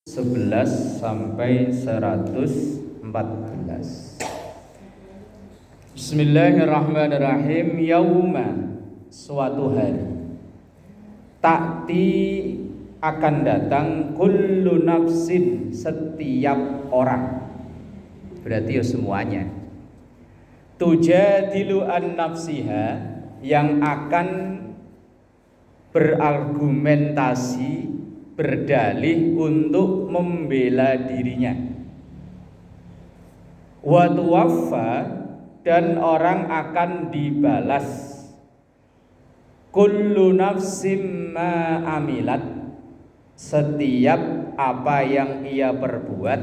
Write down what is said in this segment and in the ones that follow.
11 sampai 114. Bismillahirrahmanirrahim. Yauma, suatu hari, ta'ti akan datang kullu nafsin, setiap orang, berarti ya semuanya, tujadilu an nafsiha, yang akan berargumentasi, berdalih untuk membela dirinya. Wa tuwaffa, dan orang akan dibalas, kullu nafsim ma amilat, setiap apa yang ia perbuat,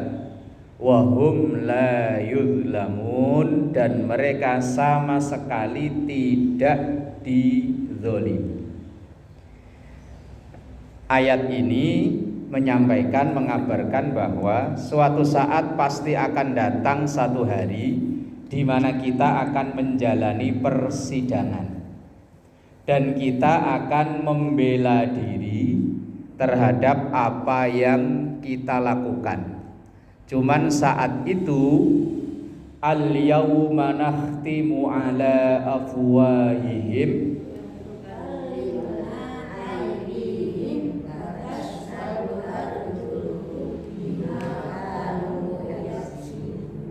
wa hum la yuzlamun, dan mereka sama sekali tidak dizalimi. Ayat ini mengabarkan bahwa suatu saat pasti akan datang satu hari di mana kita akan menjalani persidangan dan kita akan membela diri terhadap apa yang kita lakukan. Cuman saat itu al-yauma nakhtimu ala afwahihim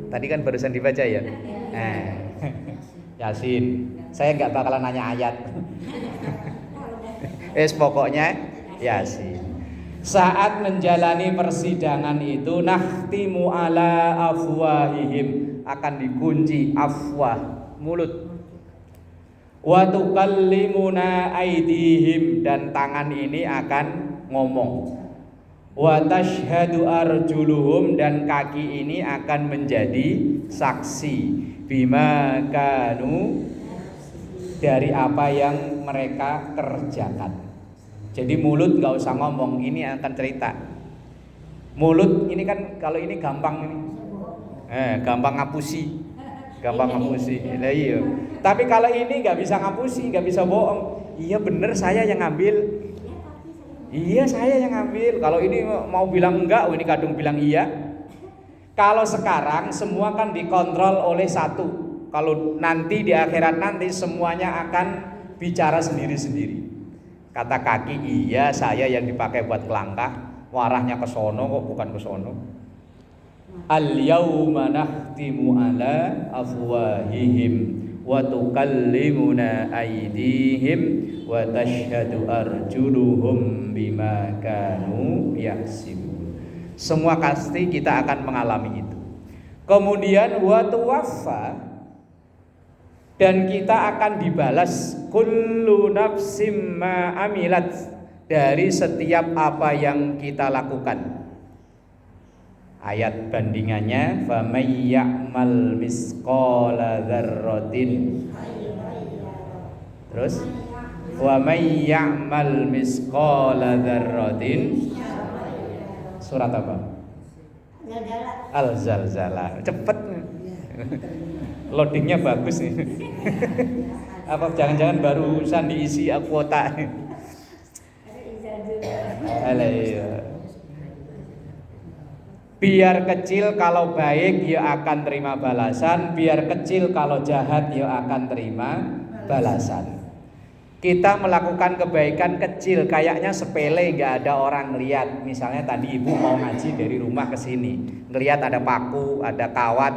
tadi kan barusan dibaca ya. Yasin. Saya nggak bakalan nanya ayat. Pokoknya Yasin. Saat menjalani persidangan itu nakhtimu ala afwahihim, akan dikunci afwah, mulut. Wa tukallimuna aydihim, dan tangan ini akan ngomong. Wa tashhadu arjuluhum, dan kaki ini akan menjadi saksi, bima kanu, dari apa yang mereka kerjakan. Jadi mulut nggak usah ngomong, ini akan cerita. Mulut ini kan kalau ini gampang ini, gampang ngapusi. Nah, iya. Tapi kalau ini nggak bisa ngapusi, nggak bisa bohong. Iya bener, saya yang ngambil. Iya, saya yang ngambil. Kalau ini mau bilang enggak, ini kadung bilang iya. Kalau sekarang semua kan dikontrol oleh satu. Kalau nanti di akhirat nanti semuanya akan bicara sendiri-sendiri. Kata kaki, iya saya yang dipakai buat kelangkah, warahnya ke sono kok bukan ke sono. Al-yauma nakhtimu ala afwahihim wa tukallimuna aydihim wa tashhadu arjuluhum bima kanu yaksibun. Semua pasti kita akan mengalami itu. Kemudian wa tuwaffa, dan kita akan dibalas kullu nafsim ma amilat, dari setiap apa yang kita lakukan. Ayat bandingannya famay ya'mal misqala dzarratin, terus wa may ya'mal misqala dzarratin, surat apa? Al-Zalzalah. Cepet. Loadingnya bagus nih. Apa jangan-jangan barusan diisi kuota? Biar kecil kalau baik ya akan terima balasan, biar kecil kalau jahat ya akan terima balasan. Kita melakukan kebaikan kecil, kayaknya sepele, nggak ada orang lihat. Misalnya tadi ibu mau ngaji dari rumah ke sini, ngelihat ada paku, ada kawat,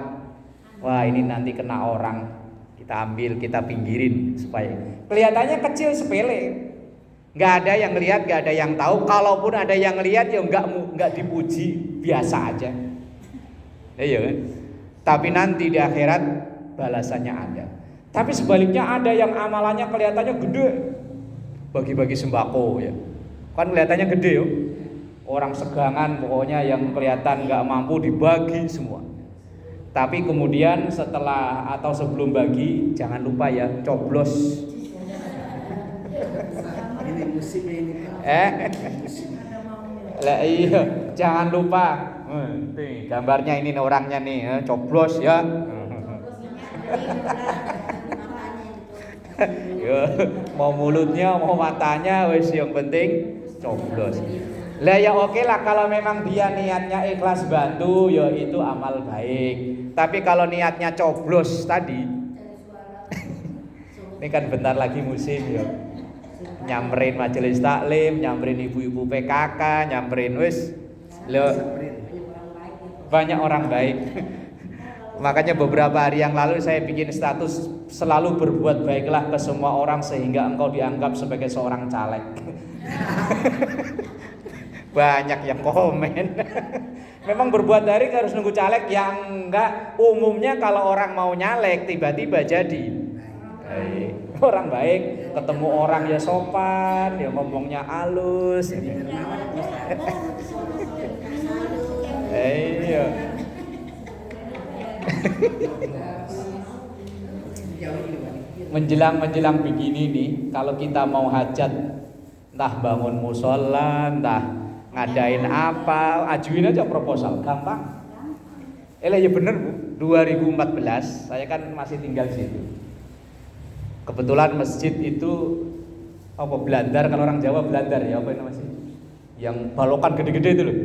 wah ini nanti kena orang, kita ambil, kita pinggirin supaya kelihatannya kecil, sepele. Nggak ada yang lihat, nggak ada yang tahu. Kalaupun ada yang lihat ya nggak dipuji, biasa aja. Iya kan? Tapi nanti di akhirat balasannya ada. Tapi sebaliknya ada yang amalannya kelihatannya gede, bagi-bagi sembako ya, kan kelihatannya gede yo. Orang segangan pokoknya yang kelihatan nggak mampu dibagi semua. Tapi kemudian setelah atau sebelum bagi jangan lupa ya coblos. Ini musimnya ini. Lah iya, jangan lupa. Nih gambarnya ini orangnya nih, coblos ya. Ya, mau mulutnya, mau matanya, wis yang penting coblos. Lah ya oke lah kalau memang dia niatnya ikhlas bantu ya itu amal baik. Tapi kalau niatnya coblos tadi, ini kan bentar lagi musim ya. Nyamperin majelis taklim, nyamperin ibu-ibu PKK, nyamperin wis lo banyak orang baik. Makanya beberapa hari yang lalu saya bikin status selalu berbuat baiklah ke semua orang sehingga engkau dianggap sebagai seorang caleg. Banyak yang komen. Memang berbuat baik harus nunggu caleg, yang enggak umumnya kalau orang mau nyalek tiba-tiba jadi baik. Orang baik ketemu orang ya sopan, ya ngomongnya halus. Iya. Menjelang begini nih, kalau kita mau hajat, entah bangun musola, entah ngadain apa, ajuin aja proposal, gampang. Ya bener Bu, 2014 saya kan masih tinggal di situ. Kebetulan masjid itu apa Belandar, kalau orang Jawa Belandar ya, apa itu masih? Yang balokan gede-gede itu loh.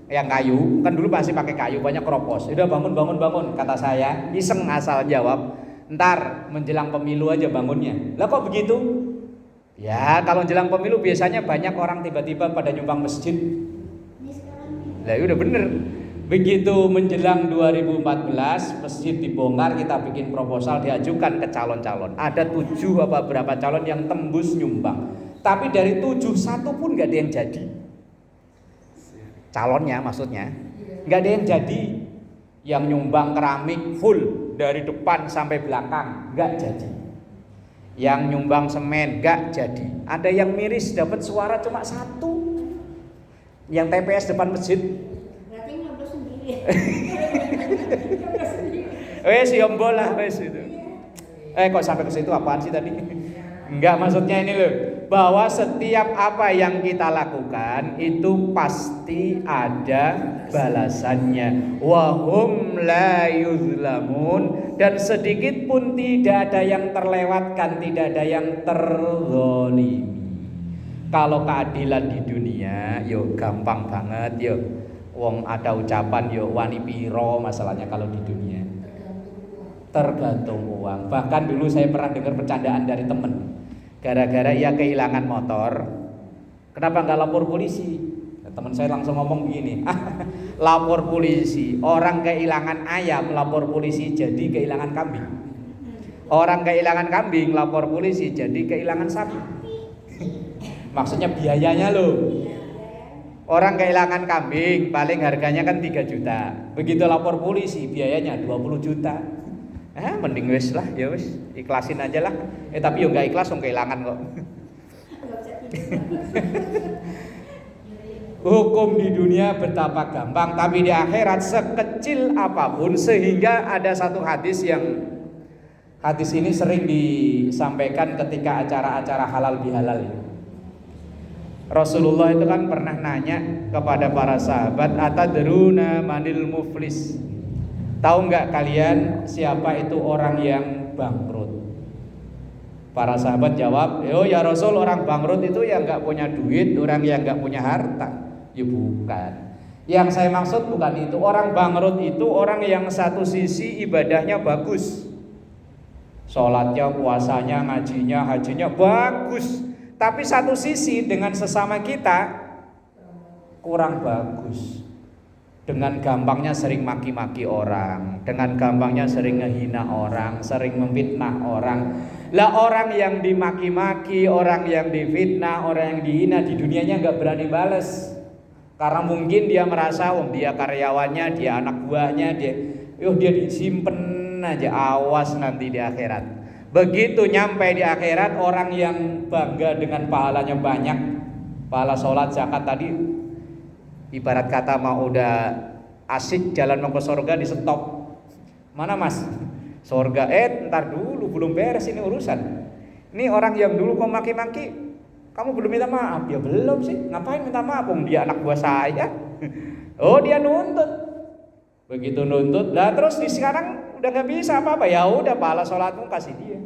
Yang kayu, kan dulu masih pakai kayu, banyak keropos. Udah bangun, kata saya, iseng asal jawab. Ntar menjelang pemilu aja bangunnya. Lah kok begitu? Ya kalau menjelang pemilu biasanya banyak orang tiba-tiba pada nyumbang masjid. Lah udah bener. Begitu menjelang 2014 masjid dibongkar, kita bikin proposal, diajukan ke calon-calon. Ada 7 apa berapa calon yang tembus nyumbang. Tapi dari 7 satu pun gak ada yang jadi. Calonnya maksudnya gak ada yang jadi. Yang nyumbang keramik full dari depan sampai belakang gak jadi. Yang nyumbang semen gak jadi. Ada yang miris dapat suara cuma 1. Yang TPS depan masjid. Wes yombol lah wes itu. Kok sampai ke situ apaan sih tadi? Enggak, maksudnya ini loh, bahwa setiap apa yang kita lakukan itu pasti ada balasannya. Wa hum la yuzlamun, dan sedikit pun tidak ada yang terlewatkan, tidak ada yang terzalimi. Kalau keadilan di dunia, yo gampang banget yo. Wong ada ucapan yo wani piro masalahnya kalau di dunia. Tergantung uang. Bahkan dulu saya pernah dengar bercandaan dari temen. Gara-gara ia kehilangan motor, kenapa nggak lapor polisi? Teman saya langsung ngomong begini, lapor polisi. Orang kehilangan ayam lapor polisi jadi kehilangan kambing. Orang kehilangan kambing lapor polisi jadi kehilangan sapi. Maksudnya biayanya loh. Orang kehilangan kambing paling harganya kan 3 juta. Begitu lapor polisi biayanya 20 juta. Mending wis lah, ya wis, ikhlasin aja lah. Tapi yo enggak ikhlas wong kehilangan kok. Hukum di dunia betapa gampang, tapi di akhirat sekecil apapun. Sehingga ada satu hadis yang hadis ini sering disampaikan ketika acara-acara halal bihalal ya. Rasulullah itu kan pernah nanya kepada para sahabat, atadruna manil muflis? Tahu nggak kalian siapa itu orang yang bangkrut? Para sahabat jawab, ya Rasul, orang bangkrut itu yang nggak punya duit, orang yang nggak punya harta. Ya bukan. Yang saya maksud bukan itu. Orang bangkrut itu orang yang satu sisi ibadahnya bagus, sholatnya, puasanya, ngajinya, hajinya bagus. Tapi satu sisi dengan sesama kita kurang bagus. Dengan gampangnya sering maki-maki orang, dengan gampangnya sering ngehina orang, sering memfitnah orang. Lah orang yang dimaki-maki, orang yang difitnah, orang yang dihina di dunianya nggak berani bales. Karena mungkin dia merasa dia karyawannya, dia anak buahnya, dia disimpen aja, awas nanti di akhirat. Begitu nyampe di akhirat, orang yang bangga dengan pahalanya banyak, pahala sholat, zakat tadi, ibarat kata mau udah asik jalan mau ke surga, di stop. Mana mas? Surga, ntar dulu, belum beres ini urusan. Ini orang yang dulu kau maki-maki, kamu belum minta maaf? Ya belum sih, ngapain minta maaf? Dia anak buah saya. Oh dia nuntut. Begitu nuntut, lah terus di sekarang udah gak bisa apa-apa. Ya udah, pahala sholatmu kasih dia,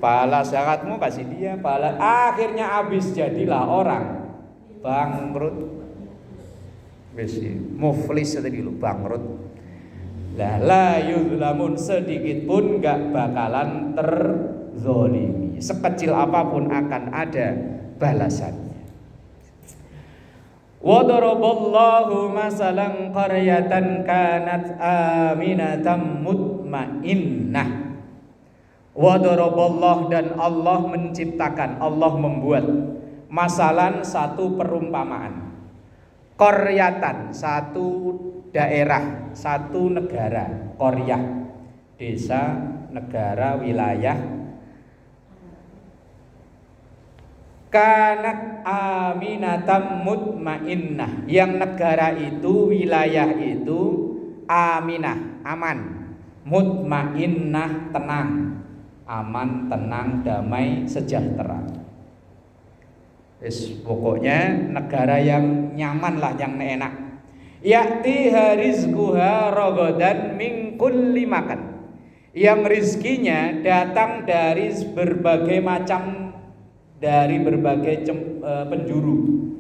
pahala zakatmu kasih dia, pahala. Akhirnya habis, jadilah orang bangkrut. Wis muflis tadi lho, bangkrut. Lah la yuzlamun, sedikit pun enggak bakalan terzolimi. Sekecil apapun akan ada balasannya. Wa daraballahu masalan qaryatan kanat aminatan mutmainnah. Wa daraballahu, dan Allah menciptakan, Allah membuat masalan, satu perumpamaan. Qaryatan, satu daerah, satu negara. Qaryah, desa, negara, wilayah. Kanat aminatam mutmainnah, yang negara itu, wilayah itu aminah, aman. Mutmainnah, tenang. Aman, tenang, damai, sejahtera. Pokoknya negara yang nyaman lah, yang enak. Ya'ti harizquha ragadan min kulli makan, yang rizkinya datang dari berbagai macam, dari berbagai penjuru.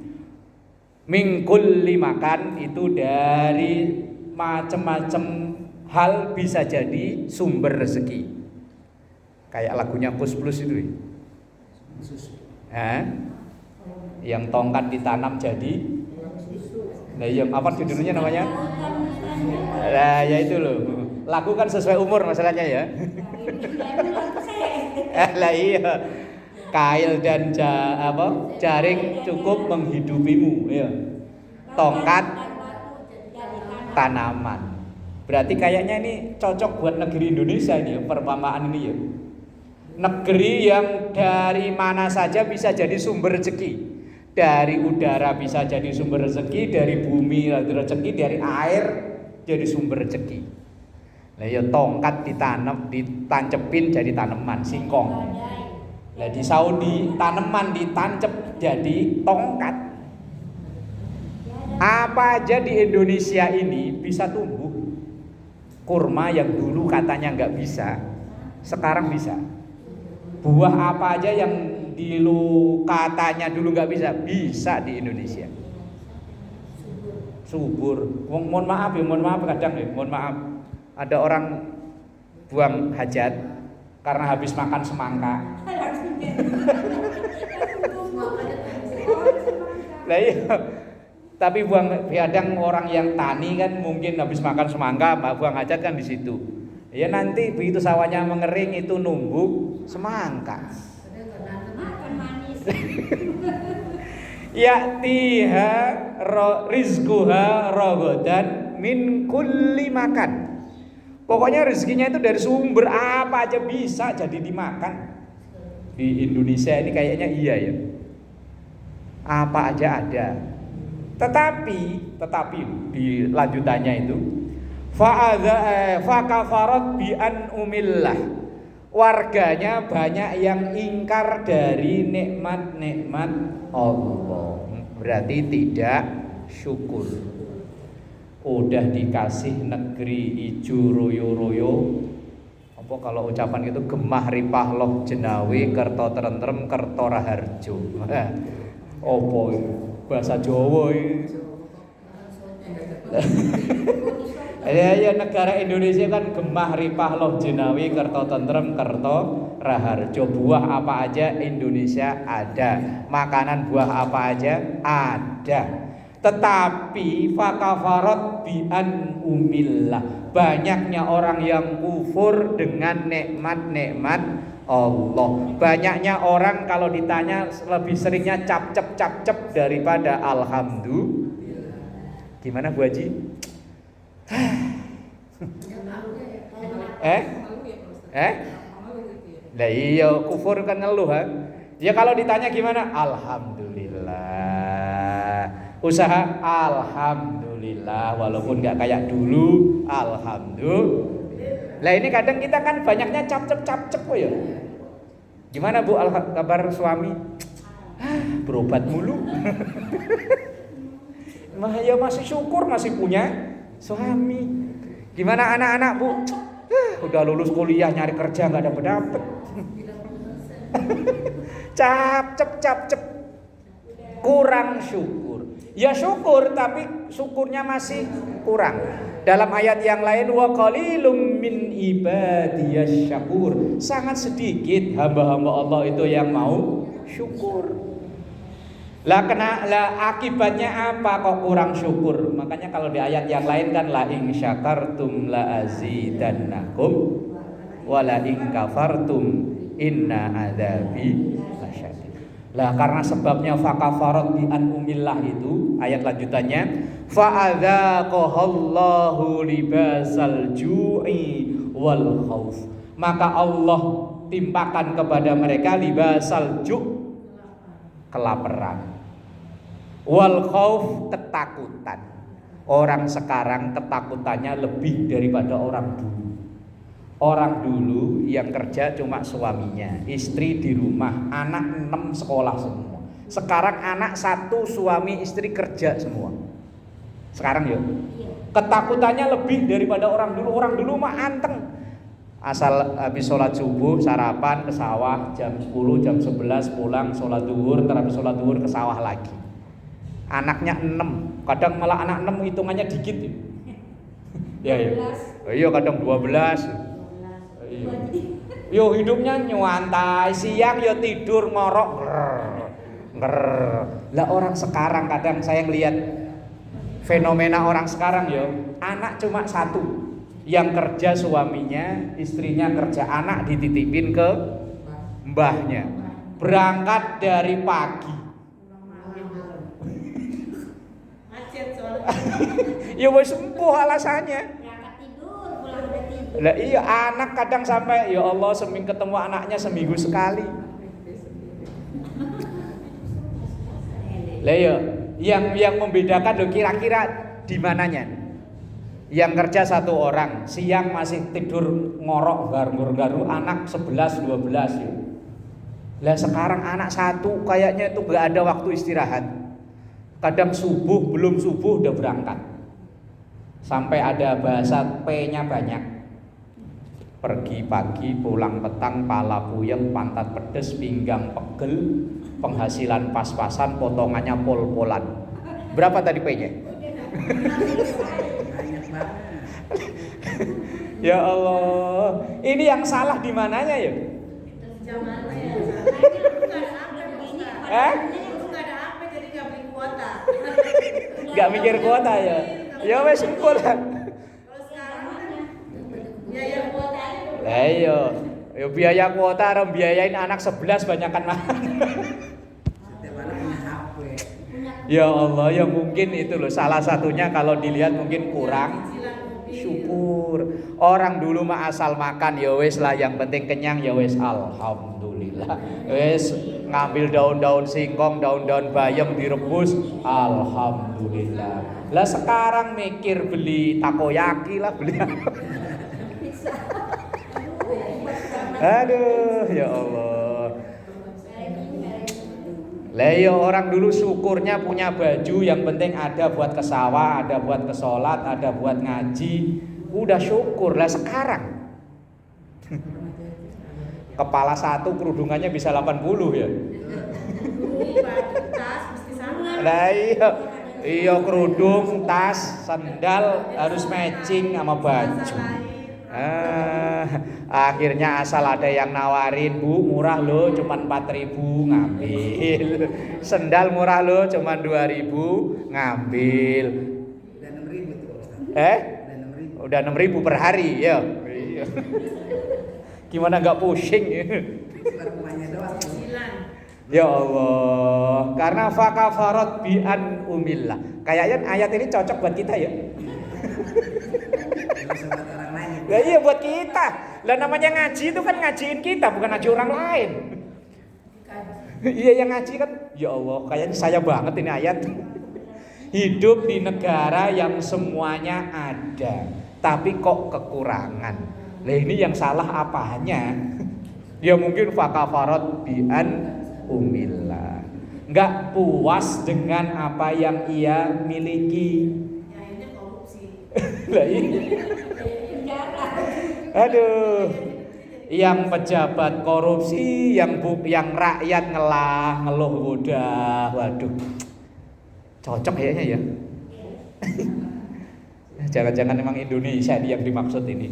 Min kulli makan itu dari macam-macam hal, bisa jadi sumber rezeki. Kayak lagunya Kus Plus itu. Yang tongkat ditanam jadi. Nah, yang apa judulnya namanya? Nah, ya itu loh. Lagu kan sesuai umur masalahnya ya. Lah iya. Kail dan jaring cukup menghidupimu, ya. Tongkat tanaman. Berarti kayaknya ini cocok buat negeri Indonesia ini, perumpamaan ini ya. Negeri yang dari mana saja bisa jadi sumber rezeki. Dari udara bisa jadi sumber rezeki, dari bumi rezeki, dari air jadi sumber rezeki. Nah ya, tongkat ditanam, ditancepin jadi tanaman, singkong. Nah di Saudi tanaman ditancep jadi tongkat. Apa aja di Indonesia ini bisa tumbuh. Kurma yang dulu katanya nggak bisa, sekarang bisa. Buah apa aja yang katanya dulu nggak bisa, bisa di Indonesia. Subur. Mohon maaf kadang ya, mohon maaf. Ada orang buang hajat karena habis makan semangka. Lah iya. Tapi kadang orang yang tani kan mungkin habis makan semangka, buang hajat kan di situ. Ya nanti begitu sawahnya mengering itu numbuk semangka. Ya'tiha rizquha ragadan min kulli makan. Pokoknya rezekinya itu dari sumber apa aja bisa jadi dimakan. Di Indonesia ini kayaknya iya ya. Apa aja ada. Tetapi di lanjutannya itu fakafarat bi an umillah. Warganya banyak yang ingkar dari nikmat-nikmat Allah. Berarti tidak syukur. Udah dikasih negeri ijo royo-royo, apa kalau ucapan itu gemah ripah loh jenawi kerto tentrem kerto raharjo. Apa bahasa Jawa itu? Ya negara Indonesia kan gemah ripah loh jenawi kerto tentrem kerto raharjo. Buah apa aja Indonesia ada, makanan buah apa aja ada. Tetapi fakafarat bi an umillah, banyaknya orang yang kufur dengan nikmat-nikmat Allah. Banyaknya orang kalau ditanya lebih seringnya cap-cep daripada alhamdulillah. Gimana Bu Haji? Lah iya, kufur kan ngeluh ha. Ya kalau ditanya gimana? Alhamdulillah. Usaha alhamdulillah, walaupun nggak kayak dulu, alhamdulillah. Lah ini kadang kita kan banyaknya cap-cep kok ya. Gimana Bu kabar suami? Berobat mulu. Ya masih syukur masih punya suami. Gimana anak-anak Bu? Udah lulus kuliah nyari kerja nggak dapet. Cap-cep. kurang syukur. Ya syukur tapi syukurnya masih kurang. Dalam ayat yang lain wa qalilum min ibadiyasy syakur. Sangat sedikit hamba-hamba Allah itu yang mau syukur. Lah akibatnya apa kok kurang syukur? Makanya kalau di ayat yang lain kan la in syakartum la azidannakum wa la in kafartum inna adzabi lasyadid. Lah karena sebabnya fakafarat bi an umillah itu ayat lanjutannya fa adzaqahallahu libasal ju'i wal khauf. Maka Allah timpakan kepada mereka libasal ju' kelaparan wal khauf ketakutan. Orang sekarang ketakutannya lebih daripada orang dulu. Orang dulu yang kerja cuma suaminya, istri di rumah, anak 6 sekolah semua. Sekarang anak 1, suami istri kerja semua. Sekarang ya, ketakutannya lebih daripada orang dulu. Orang dulu mah anteng. Asal habis sholat subuh, sarapan ke sawah, jam 10, jam 11 pulang, sholat duhur, habis sholat duhur ke sawah lagi. Anaknya 6, kadang malah anak 6 hitungannya dikit ya. Iya kadang 12. Yo hidupnya nyantai, siang yo tidur ngorok. Lah orang sekarang kadang saya ngelihat fenomena orang sekarang yo, anak cuma 1 yang kerja suaminya, istrinya kerja, anak dititipin ke mbahnya. Berangkat dari pagi. Ya wis sembuh alasannya. Lah iya anak kadang sampai ya Allah seminggu ketemu anaknya seminggu sekali. Lah ya yang membedakan loh kira-kira di mananya? Yang kerja 1 orang, siang masih tidur ngorok garur-garur, anak 11 12 ya. Lah sekarang anak 1 kayaknya itu enggak ada waktu istirahat. Kadang subuh belum subuh udah berangkat. Sampai ada bahasa P-nya banyak. Pergi pagi, pulang petang, pala puyeng, pantat pedes, pinggang pegel, penghasilan pas-pasan, potongannya pol-polan. Berapa tadi P-nya? Ya Allah, ini yang salah di mananya ya? Gak mikir kuota ya? Ya wes sempur. Yo biaya kuota orang biayain anak 11 banyakan makan. Ya Allah, ya mungkin itu loh salah satunya kalau dilihat mungkin kurang syukur. Orang dulu mah asal makan ya wes lah, yang penting kenyang ya wes alhamdulillah. Wes ngambil daun-daun singkong, daun-daun bayam direbus, alhamdulillah. Lah sekarang mikir beli takoyaki lah, beli aduh ya Allah. Lah ya orang dulu syukurnya punya baju, yang penting ada buat ke sawah, ada buat ke sholat, ada buat ngaji, udah syukur. Lah sekarang kepala 1 kerudungannya bisa 80 ya. Lah iya kerudung, tas, sandal harus matching sama baju. Akhirnya asal ada yang nawarin, Bu murah loh cuma 4.000, ngambil. Sendal murah loh cuma 2.000, ngambil. Udah 6.000 per hari ya. Gimana nggak pusing? Ya Allah, karena fakafarat bi an umillah. Kayaknya ayat ini cocok buat kita ya. Ya iya buat kita. Lah namanya ngaji itu kan ngajiin kita, bukan ngaji orang lain. Iya yang ngaji kan, ya Allah, kayaknya saya banget ini ayat. Hidup di negara yang semuanya ada, tapi kok kekurangan. Lah ini yang salah apanya? Ya mungkin fakafarat bi'an umillah. Enggak puas dengan apa yang ia miliki. Ya ini korupsi. Lah ini. Aduh. yang pejabat korupsi, yang rakyat ngeluh udah, waduh, cocok kayaknya ya. Jangan-jangan memang Indonesia yang dimaksud ini.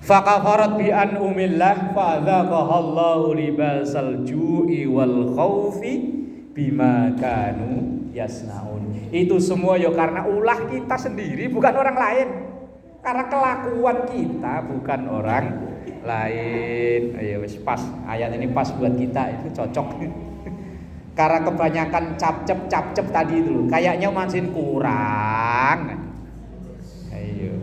Fakafarat bi an umillah fadzaqahallahu libasal ju'i wal khaufi bima kanu yasnaun. Itu semua ya karena ulah kita sendiri, bukan orang lain. Karena kelakuan kita, bukan orang lain. Ayo wis pas, ayat ini pas buat kita, itu cocok. Karena kebanyakan capcep tadi itu, kayaknya masih kurang. Ayo.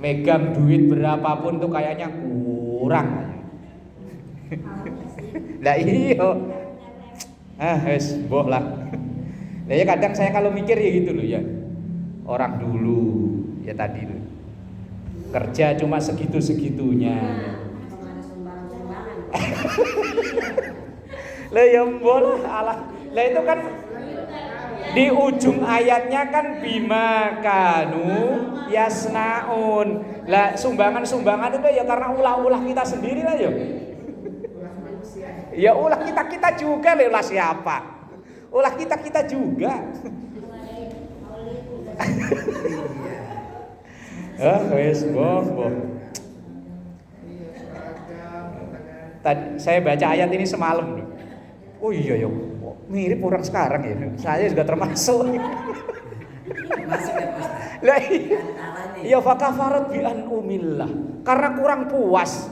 Megang duit berapapun tuh kayaknya kurang. Lah iya. Wes boh lah. Lah ya kadang saya kalau mikir ya gitu loh ya. Orang dulu ya tadi loh. Kerja cuma segitu-segitunya. Lah ya boh lah. Lah itu kan di ujung ayatnya kan bima kanu yasnaun. Lah sumbangan itu ya karena ulah-ulah kita sendiri lah ya. Ya ulah kita juga lah, ulah siapa? Ulah kita juga. Wes boh. Tadi saya baca ayat ini semalam. Oh iya ya, mirip orang sekarang ya. Saya juga termasuk. Lah iya fakafarat bi an umillah. Karena kurang puas.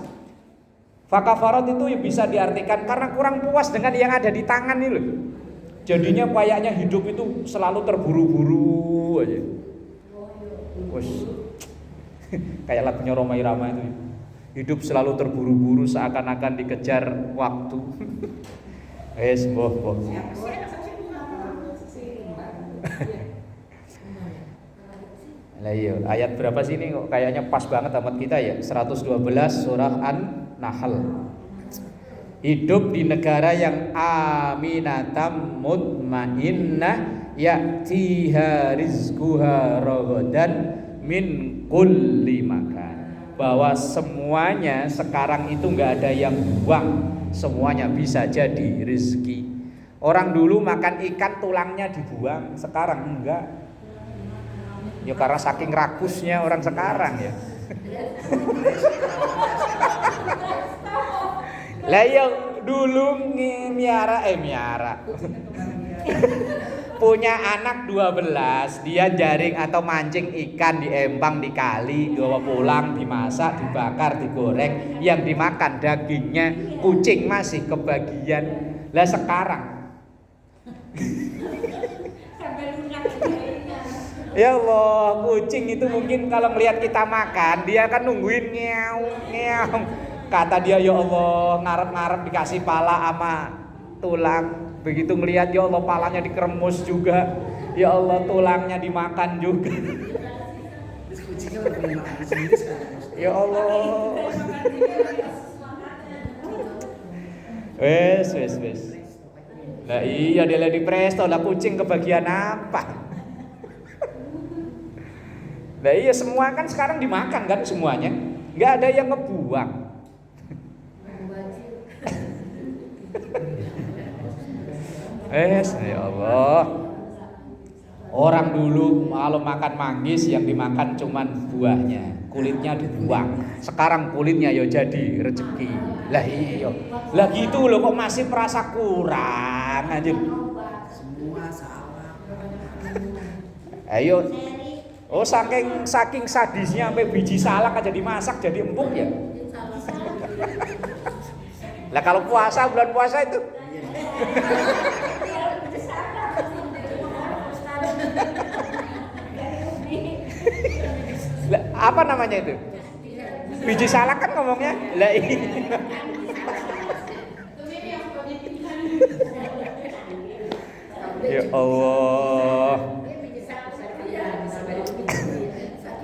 Fakafarat itu bisa diartikan karena kurang puas dengan yang ada di tangan ini loh. Jadinya kayaknya hidup itu selalu terburu-buru aja. Wes. Kayak lagunya Rhoma Irama itu. Hidup selalu terburu-buru seakan-akan dikejar waktu. Wes boh. Lah iya, ayat berapa sih ini kok kayaknya pas banget amat kita ya. 112 surah An-Nahl. Hidup di negara yang aminatam mutmainnah ya'tiha rizquha ragadan min kulli makan. Bahwa semuanya sekarang itu enggak ada yang buang, semuanya bisa jadi rezeki. Orang dulu makan ikan tulangnya dibuang, sekarang enggak. Ya karena saking rakusnya orang sekarang ya. Lah ya dulu miara. Punya anak 12, dia jaring atau mancing ikan di empang, di kali, dibawa pulang, dimasak, dibakar, digoreng, yang dimakan dagingnya, kucing masih kebagian. Lah sekarang ya Allah, kucing itu mungkin kalau melihat kita makan, dia akan nungguin ngeong. Kata dia, ya Allah, ngarep-ngarep dikasih pala sama tulang. Begitu melihat, ya Allah, palanya dikeremus juga. Ya Allah, tulangnya dimakan juga. Ya Allah. Wes. Lah iya, dia lagi presto, lah kucing kebagian apa? Nah iya, semua kan sekarang dimakan kan semuanya, nggak ada yang ngebuang. Ya Allah. Orang dulu kalau makan manggis yang dimakan cuman buahnya, kulitnya dibuang. Sekarang kulitnya ya jadi rezeki. Lah iya. Lah gitu loh, kok masih merasa kurang aja. Semua salah. Ayo. Oh saking sadisnya sampai biji salak aja dimasak jadi empuk ya. Lah kalau puasa, bulan puasa itu lah, apa namanya itu? Biji salak kan ngomongnya. Lah ya Allah.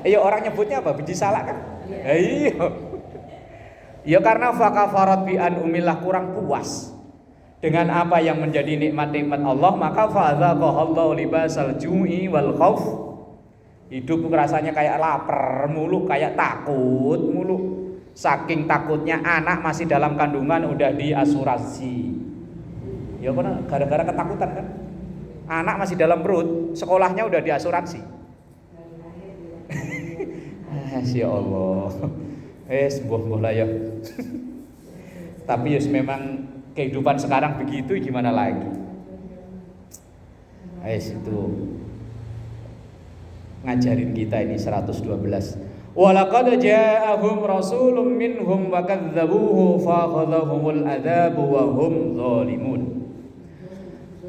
Iya, orang nyebutnya apa? Biji salak kan? Iya. Ya karena fakafarat bi an umillah, kurang puas dengan apa yang menjadi nikmat-nikmat Allah, maka fadzaqahallahu libasal ju'i wal khauf. Hidup rasanya kayak lapar mulu, kayak takut mulu. Saking takutnya anak masih dalam kandungan udah diasuransi. Ya karena gara-gara ketakutan kan. Anak masih dalam perut, sekolahnya udah diasuransi. Ya Allah. Sembuh lah ya. Tapi ya memang kehidupan sekarang begitu, gimana lagi? Itu ngajarin kita ini 112. Walaqad ja'ahum rasulun minhum wa kadzdzabuhu fa akhadhahumul adzabu wa hum zalimun.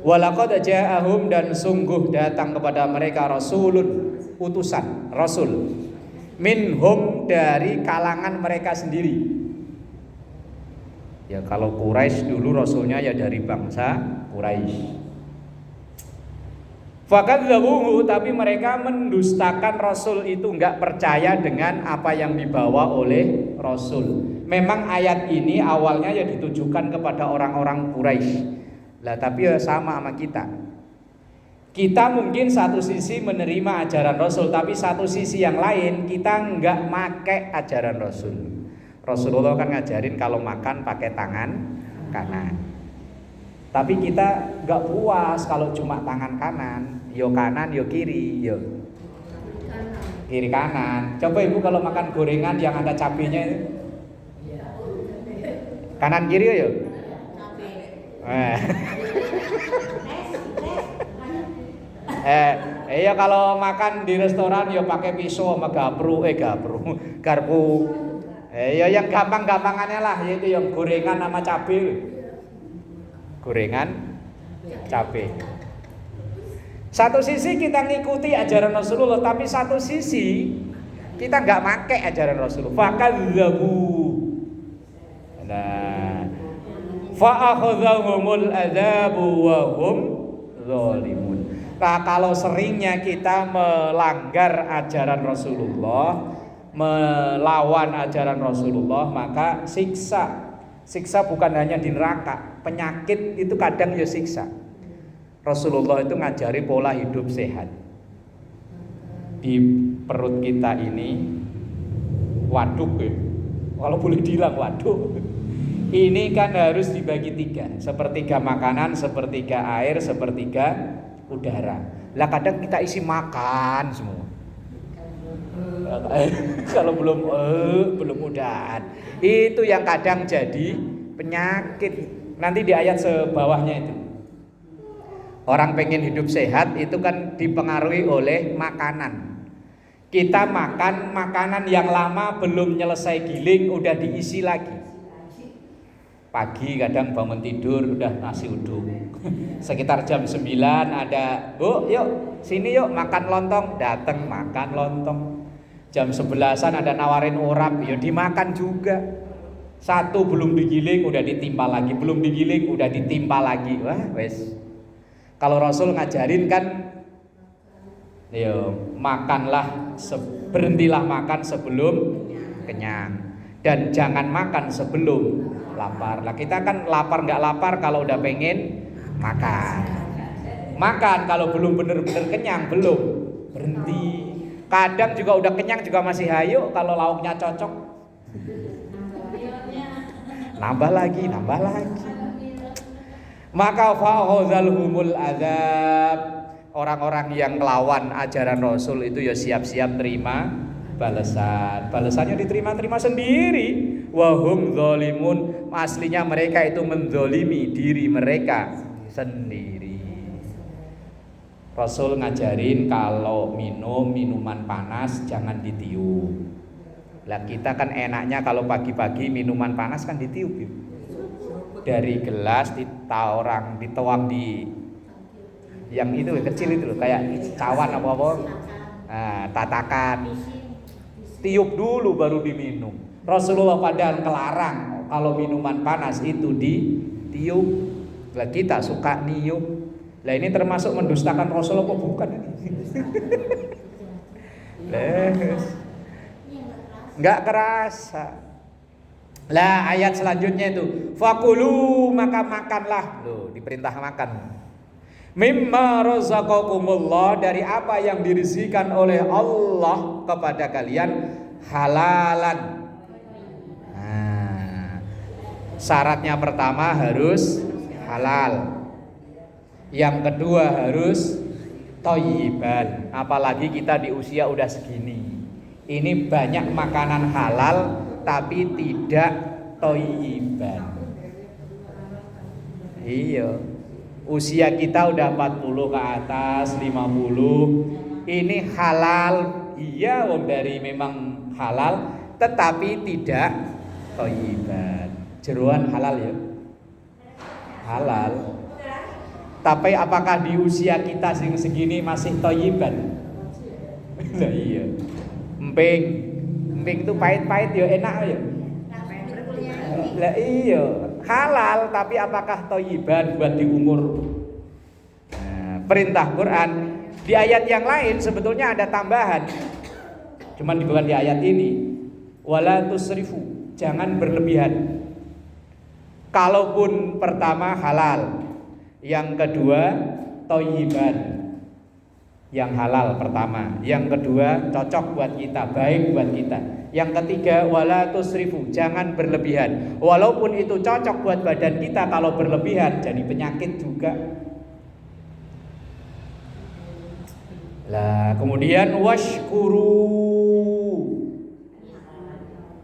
Walaqad ja'ahum, dan sungguh datang kepada mereka rasulun, utusan, rasul, minhum, dari kalangan mereka sendiri. Ya kalau Quraisy dulu rasulnya ya dari bangsa Quraisy. Fakadzabuhu, tapi mereka mendustakan Rasul itu, enggak percaya dengan apa yang dibawa oleh Rasul. Memang ayat ini awalnya ya ditujukan kepada orang-orang Quraisy. Lah tapi ya sama kita. Kita mungkin satu sisi menerima ajaran Rasul, tapi satu sisi yang lain kita enggak make ajaran Rasul. Rasulullah kan ngajarin kalau makan pakai tangan kanan. Tapi kita nggak puas kalau cuma tangan kanan, yo kanan, yo kiri, yo kiri kanan. Coba ibu kalau makan gorengan yang ada cabenya itu, kanan kiri yo. Iya kalau makan di restoran yo pakai pisau sama garpu. Ya yang gampang-gampangannya lah, yaitu yang gorengan sama cabai. Gorengan, cabai. Satu sisi kita ngikuti ajaran Rasulullah, tapi satu sisi kita nggak make ajaran Rasulullah. Fakadzabu. Nah, fa'akhadzahumul adzabu wa hum zalimun. Nah, kalau seringnya kita melanggar ajaran Rasulullah, melawan ajaran Rasulullah, maka siksa bukan hanya di neraka, penyakit itu kadang ya siksa. Rasulullah itu ngajari pola hidup sehat. Di perut kita ini waduk ya, kalau boleh bilang waduk. Ini kan harus dibagi 3, sepertiga makanan, sepertiga air, sepertiga udara. Lah kadang kita isi makan semua. Kalau belum udahan, itu yang kadang jadi penyakit. Nanti di ayat sebawahnya itu, orang pengen hidup sehat itu kan dipengaruhi oleh makanan. Kita makan makanan yang lama belum nyelesai giling udah diisi lagi. Pagi kadang bangun tidur udah nasi uduk. Sekitar jam 9 ada, "Bu, yuk sini yuk makan lontong." Datang makan lontong. Jam 11-an ada nawarin urap, ya dimakan juga. Satu belum digiling udah ditimpa lagi, belum digiling udah ditimpa lagi. Wah, wes. Kalau Rasul ngajarin kan, ya makanlah, berhentilah makan sebelum kenyang, dan jangan makan sebelum lapar. Lah kita kan lapar nggak lapar kalau udah pengen makan. Makan kalau belum bener-bener kenyang, belum berhenti. Kadang juga udah kenyang juga masih hayu, kalau lauknya cocok nambah lagi. Maka fa'khadzalhumul adzab, orang-orang yang melawan ajaran Rasul itu ya siap-siap terima balasan. Balasannya diterima sendiri. Wahum zalimun, aslinya mereka itu menzalimi diri mereka sendiri. Rasul ngajarin kalau minum minuman panas jangan ditiup. Lah kita kan enaknya kalau pagi-pagi minuman panas kan ditiup. Dari gelas dituang di yang itu kecil itu loh, kayak cawan apa-apa. Nah, tatakan. Tiup dulu baru diminum. Rasulullah padahal kelarang kalau minuman panas itu ditiup. Lah kita suka niup. Lah ini termasuk mendustakan Rasul apa bukan ini? Enggak kerasa. Lah ayat selanjutnya itu, fakulu, maka makanlah. Loh, diperintah makan. Mimma razaqakumullah, dari apa yang dirizkikan oleh Allah kepada kalian, halalan. Nah, syaratnya pertama harus halal. Yang kedua harus thayyiban. Apalagi kita di usia udah segini. Ini banyak makanan halal tapi tidak thayyiban. Iya. Usia kita udah 40 ke atas, 50. Ini halal. Iya, wong dari memang halal tetapi tidak thayyiban. Jeroan halal ya? Halal. Tapi apakah di usia kita segini masih thayyiban? Lah iya. Emping itu pahit-pahit ya enak ya. Lah iya, halal tapi apakah thayyiban buat di umur? Nah, perintah Quran di ayat yang lain sebetulnya ada tambahan. Cuman bukan di ayat ini. Wala tusrifu, jangan berlebihan. Kalaupun pertama halal, yang kedua thayyiban. Yang halal pertama, yang kedua cocok buat kita, baik buat kita. Yang ketiga wala tusrifu, jangan berlebihan. Walaupun itu cocok buat badan kita, kalau berlebihan jadi penyakit juga. Lah kemudian washkuru,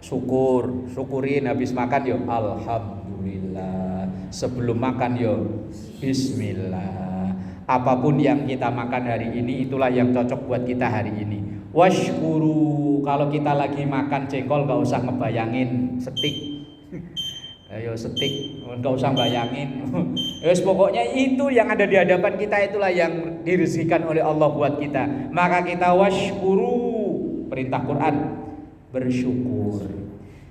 syukurin habis makan yo alhamdulillah, sebelum makan yo bismillah. Apapun yang kita makan hari ini itulah yang cocok buat kita hari ini. Washkuru, kalau kita lagi makan jengkol gak usah ngebayangin stik. Ayo stik, gak usah bayangin. Yes, pokoknya itu yang ada di hadapan kita itulah yang dirizkikan oleh Allah buat kita. Maka kita washkuru, perintah Quran, bersyukur.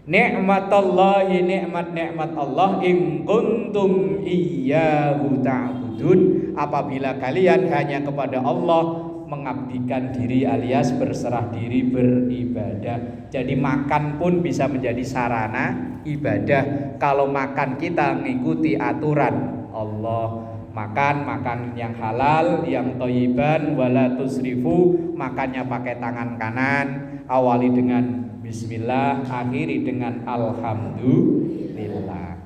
Nikmatallahi, nikmat Allah, in kuntum iyyahu ta'budun, apabila kalian hanya kepada Allah mengabdikan diri alias berserah diri beribadah. Jadi makan pun bisa menjadi sarana ibadah kalau makan kita mengikuti aturan Allah. Makan yang halal, yang thayyiban, wala tusrifu, makannya pakai tangan kanan, awali dengan bismillah, akhiri dengan alhamdulillah.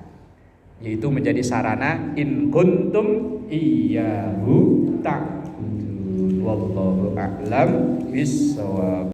Yaitu menjadi sarana in kuntum iyyahu ta'budun. Wallahu a'lam bissawab.